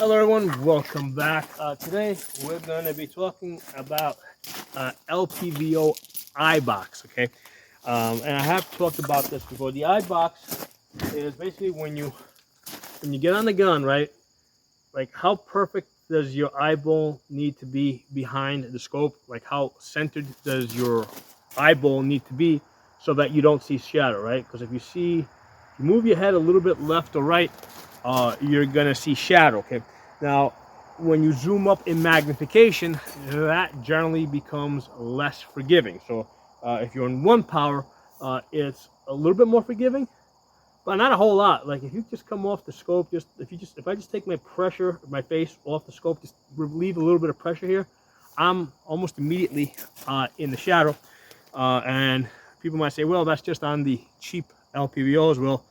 Hello everyone, welcome back. Today we're going to be talking about LPVO Eyebox, okay? And I have talked about this before. The Eyebox is basically when you get on the gun, right? Like how perfect does your eyeball need to be behind the scope? Like how centered does your eyeball need to be so that you don't see shadow, right? Because if you move your head a little bit left or right, you're gonna see shadow, okay? Now, when you zoom up in magnification, that generally becomes less forgiving. So if you're in one power, it's a little bit more forgiving, but not a whole lot. Like if you just come off the scope, if I just take my face off the scope, just relieve a little bit of pressure here, I'm almost immediately in the shadow. And people might say, well, that's just on the cheap LPVOs. Well,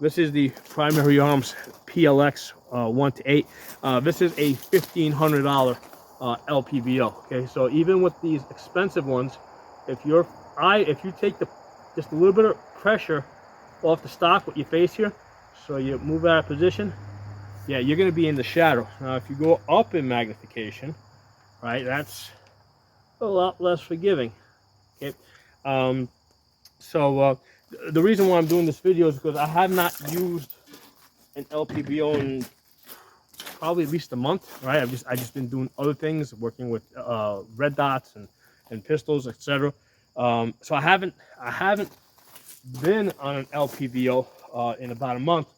this is the Primary Arms PLX 1 to 8. This is a $1,500 LPVO. Okay, so even with these expensive ones, if you take just a little bit of pressure off the stock with your face here, so you move out of position, yeah, you're going to be in the shadow. Now, if you go up in magnification, right, that's a lot less forgiving. Okay, the reason why I'm doing this video is because I have not used an LPVO in probably at least a month, right? I've just been doing other things, working with red dots and pistols, etc. So I haven't been on an LPVO in about a month,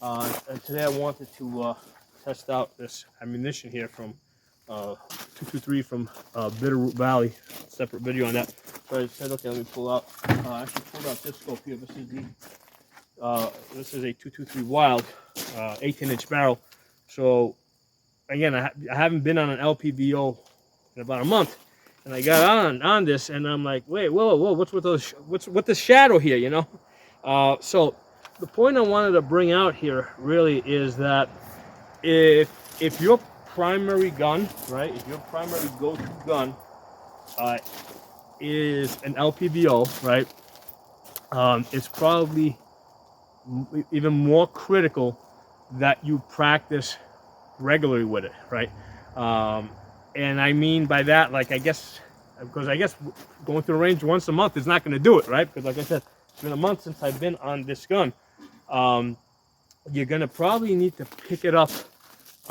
and today I wanted to test out this ammunition here from 223 from Bitterroot Valley. Separate video on that. So I said, okay, let me pull out. I actually pulled out this scope here. This is a 223 Wild 18-inch barrel. So again, I haven't been on an LPVO in about a month, and I got on this, and I'm like, wait, whoa, what's with this shadow here, you know? So the point I wanted to bring out here really is that if your primary gun, right, if your primary go-to gun is an LPVO, right, it's probably even more critical that you practice regularly with it, right? And I mean by that, like, because I guess going to the range once a month is not going to do it, right? Because like I said, it's been a month since I've been on this gun. You're going to probably need to pick it up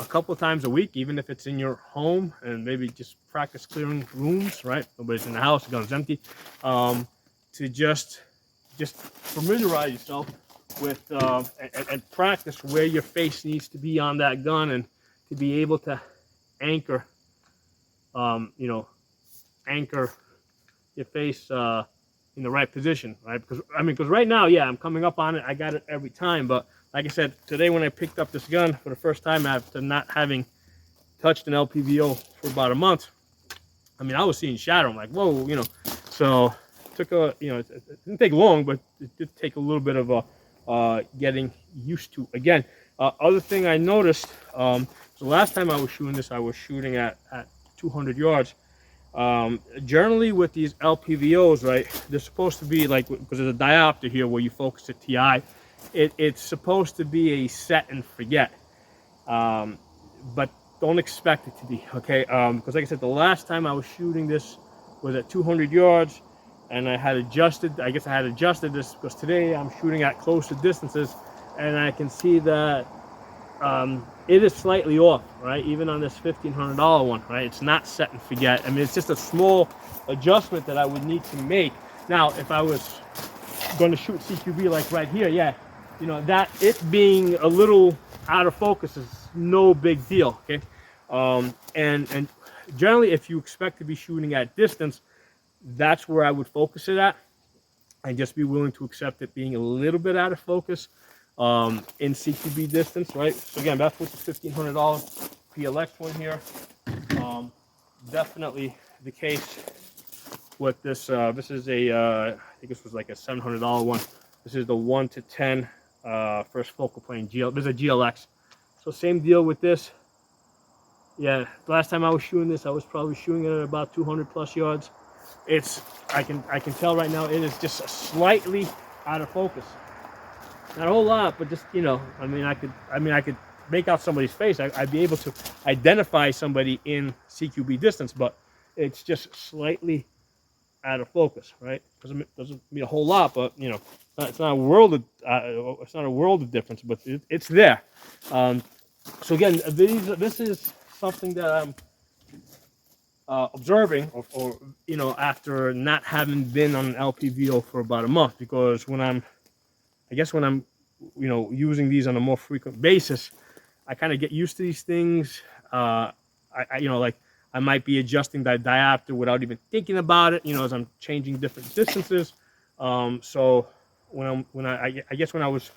a couple times a week, even if it's in your home, and maybe just practice clearing rooms, right? Nobody's in the house, the gun's empty. To just familiarize yourself with and practice where your face needs to be on that gun, and to be able to anchor, anchor your face in the right position, right? Because right now, yeah, I'm coming up on it. I got it every time, but like I said, today when I picked up this gun for the first time after not having touched an LPVO for about a month, I mean, I was seeing shadow. I'm like, whoa, you know. So it took it didn't take long, but it did take a little bit of getting used to. Again, other thing I noticed, the last time I was shooting this, I was shooting at 200 yards. Generally with these LPVOs, right, they're supposed to be like, because there's a diopter here where you focus at TI, it's supposed to be a set and forget, but don't expect it to be, okay? Because like I said, the last time I was shooting this was at 200 yards, and I had adjusted this, because today I'm shooting at closer distances, and I can see that it is slightly off, right? Even on this $1,500 one, right? It's not set and forget. I mean, it's just a small adjustment that I would need to make. Now, if I was going to shoot CQB like right here, yeah, you know, that it being a little out of focus is no big deal, okay? And generally, if you expect to be shooting at distance, that's where I would focus it at, and just be willing to accept it being a little bit out of focus in CQB distance, right? So again, that's with the $1,500 PLX one here. Definitely the case with this. This is a, I think this was like a $700 one. This is the 1 to 10 first focal plane GL. This is a GLX. So same deal with this. Yeah, last time I was shooting this, I was probably shooting it at about 200 plus yards. I can tell right now it is just slightly out of focus. Not a whole lot, but just, you know, I mean, I could make out somebody's face, I'd be able to identify somebody in CQB distance, but it's just slightly out of focus, right? Doesn't mean a whole lot, but you know, it's not a world of difference, but it's there. So again, this is something that I'm observing, or you know, after not having been on an LPVO for about a month, because when I'm you know, using these on a more frequent basis, I kind of get used to these things. You know, like I might be adjusting the diopter without even thinking about it, you know, as I'm changing different distances. So when I guess when I was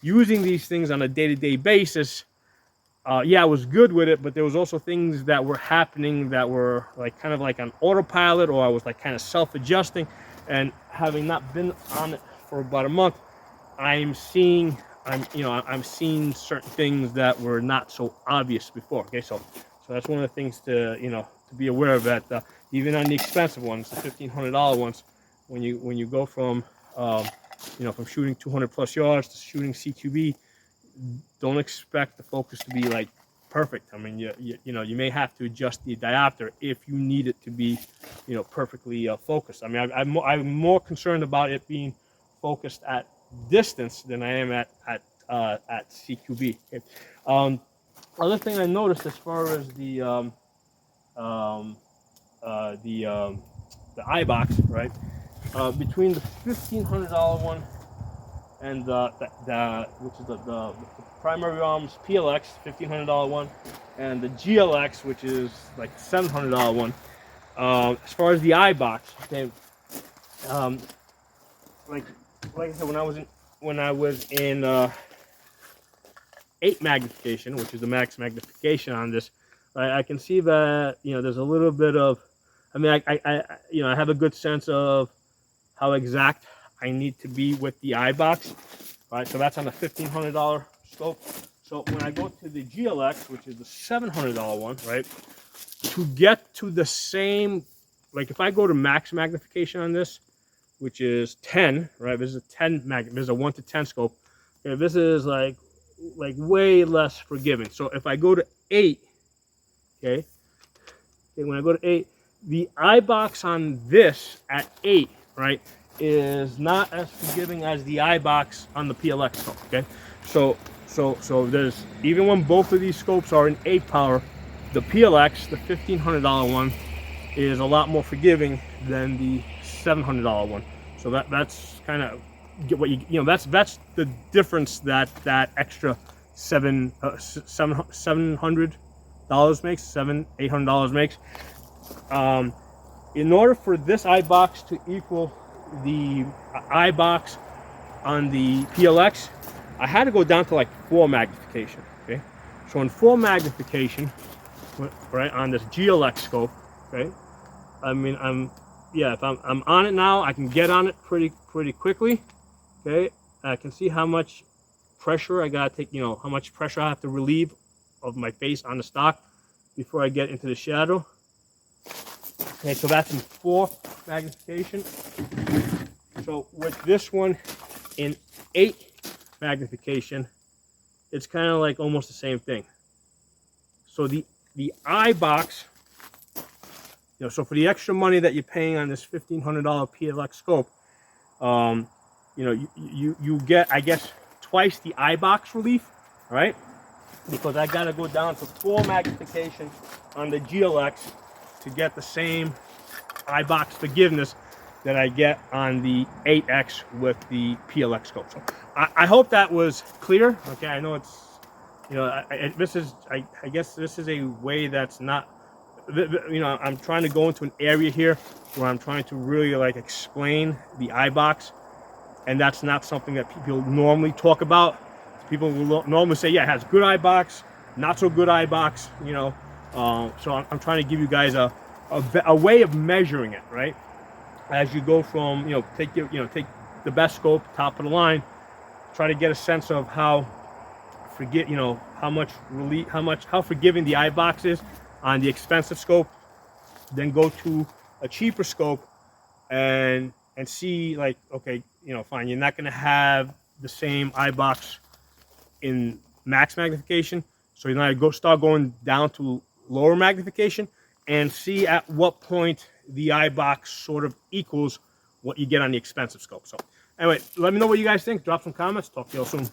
using these things on a day-to-day basis, yeah, I was good with it, but there was also things that were happening that were like kind of like on autopilot, or I was like kind of self-adjusting. And having not been on it for about a month, I'm seeing certain things that were not so obvious before. Okay, so that's one of the things to, you know, to be aware of, that even on the expensive ones, the $1,500 ones, when you go from you know, from shooting 200 plus yards to shooting CQB, don't expect the focus to be like perfect. I mean, you know, you may have to adjust the diopter if you need it to be, you know, perfectly focused. I mean, I'm more concerned about it being focused at distance than I am at CQB. Okay. Other thing I noticed as far as the Eyebox, right? Between the $1,500 one and which is the Primary Arms PLX $1,500 one, and the GLX, which is like $700 one. As far as the Eyebox, okay, like I said, when I was in 8 magnification, which is the max magnification on this, I can see that, you know, there's a little bit of, I mean, I you know, I have a good sense of how exact I need to be with the Eyebox, right? So that's on the $1,500 scope. So when I go to the GLX, which is the $700 one, right, to get to the same, like if I go to max magnification on this, which is 10, right? This is a 10 this is a 1 to 10 scope. Okay, this is like way less forgiving. So if I go to 8, okay, when I go to 8, the Eyebox on this at 8, right, is not as forgiving as the Eyebox on the PLX scope. Okay, so there's, even when both of these scopes are in 8 power, the PLX, the $1,500 one, is a lot more forgiving than the $700 one. So that's kind of what you know. That's the difference that extra $700 makes, $800 makes. In order for this Eyebox to equal the Eyebox on the PLX, I had to go down to like 4 magnification. Okay, so in 4 magnification, right, on this GLX scope, okay, I mean, if I'm on it now, I can get on it pretty quickly. Okay, I can see how much pressure I gotta take, you know, how much pressure I have to relieve of my face on the stock before I get into the shadow. Okay, so that's in 4 magnification. So with this one in 8 magnification, it's kind of like almost the same thing. So the Eyebox, you know, so for the extra money that you're paying on this $1,500 PLX scope, you know, you get, I guess, twice the Eyebox relief, right? Because I gotta go down to 4 magnification on the GLX to get the same Eyebox forgiveness that I get on the 8X with the PLX scope. So I hope that was clear. Okay, I know it's, you know, I guess this is a way that's not, you know, I'm trying to go into an area here where I'm trying to really like explain the Eyebox, and that's not something that people normally talk about. People will normally say, yeah, it has good Eyebox, not so good Eyebox, you know. So I'm trying to give you guys a way of measuring it, right? As you go from, you know, take the best scope, top of the line, try to get a sense of how forgiving the Eyebox is on the expensive scope. Then go to a cheaper scope and see, like, okay, you know, fine, you're not going to have the same Eyebox in max magnification, So you now start going down to lower magnification and see at what point the Eyebox sort of equals what you get on the expensive scope. So anyway, let me know what you guys think. Drop some comments. Talk to you all soon.